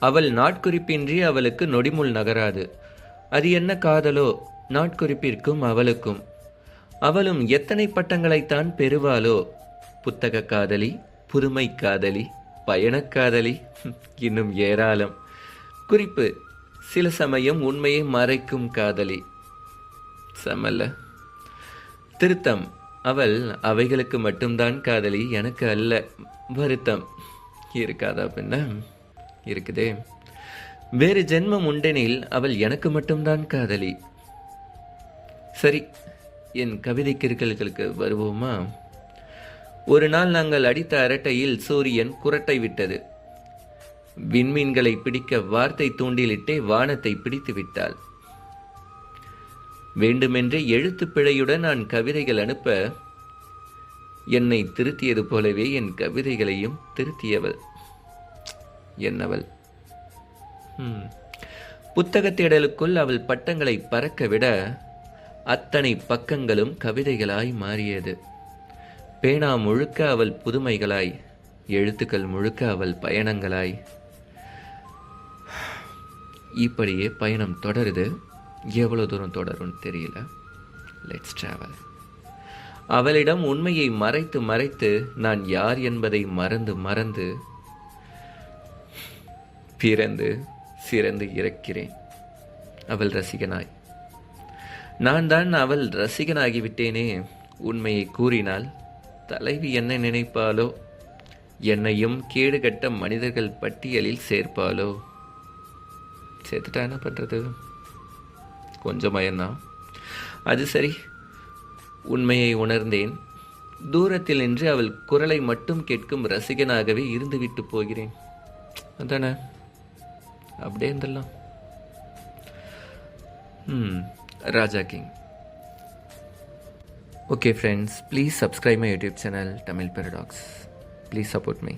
அவள் நாட்குறிப்பின்றி அவளுக்கு நொடிமுள் நகராது. அது என்ன காதலோ நாட்குறிப்பிற்கும் அவளுக்கும். அவளும் எத்தனை பட்டங்களைத்தான் பெறுவாளோ. புத்தக காதலி, புதுமை காதலி, பயணக்காதலி, இன்னும் ஏராளம். குறிப்பு: சில சமயம் உண்மையை மறைக்கும் காதலி. சமல்ல. திருத்தம்: அவள் அவைகளுக்கு மட்டும்தான் காதலி, எனக்கு அல்ல. வருத்தம்: இருக்காதா பின்ன? இருக்குதே. வேறு ஜென்மம் உண்டெனில் அவள் எனக்கு மட்டும்தான் காதலி. சரி, என் கவிதை கிறுக்கல்களுக்கு வருவோமா? ஒரு நாள் நாங்கள் அடித்த அரட்டையில் சூரியன் குரட்டை விட்டது. விண்மீன்களை பிடிக்க வார்த்தை தூண்டிலிட்டே வானத்தை பிடித்து விட்டாள். வேண்டுமென்றே எழுத்து பிழையுடன் நான் கவிதைகள் அனுப்ப, என்னை திருத்தியது போலவே என் கவிதைகளையும் திருத்தியவள். என்னவள்? புத்தக தேடலுக்குள் அவள் பட்டங்களை பறக்க விட அத்தனை பக்கங்களும் கவிதைகளாய் மாறியது. பேனா முழுக்க அவள் புதுமைகளாய், எழுத்துக்கள் முழுக்க அவள் பயணங்களாய். இப்படியே பயணம் தொடருது. எவ்வளவு தூரம் தொடரும்னு தெரியல. Let's travel. அவளிடம் உண்மையை மறைத்து மறைத்து நான் யார் என்பதை மறந்து மறந்து பிறந்து சிறந்து இறக்கிறேன் அவள் ரசிகனாய். நான் தான் அவள் ரசிகனாகிவிட்டேனே. உண்மையை கூறினால் தலைவி என்ன நினைப்பாளோ? என்னையும் கேடுகட்ட மனிதர்கள் பட்டியலில் சேர்ப்பாளோ? சேர்த்துட்டா என்ன பண்றது? கொஞ்சம் பயம்தான். அது சரி, உண்மையை உணர்ந்தேன். தூரத்தில் நின்று அவள் குரலை மட்டும் கேட்கும் ரசிகனாகவே இருந்துவிட்டு போகிறேன். அதானே? அப்படியே இருந்துடலாம். ராஜா king. Okay friends, please subscribe my YouTube channel Tamil Paradox. Please support me.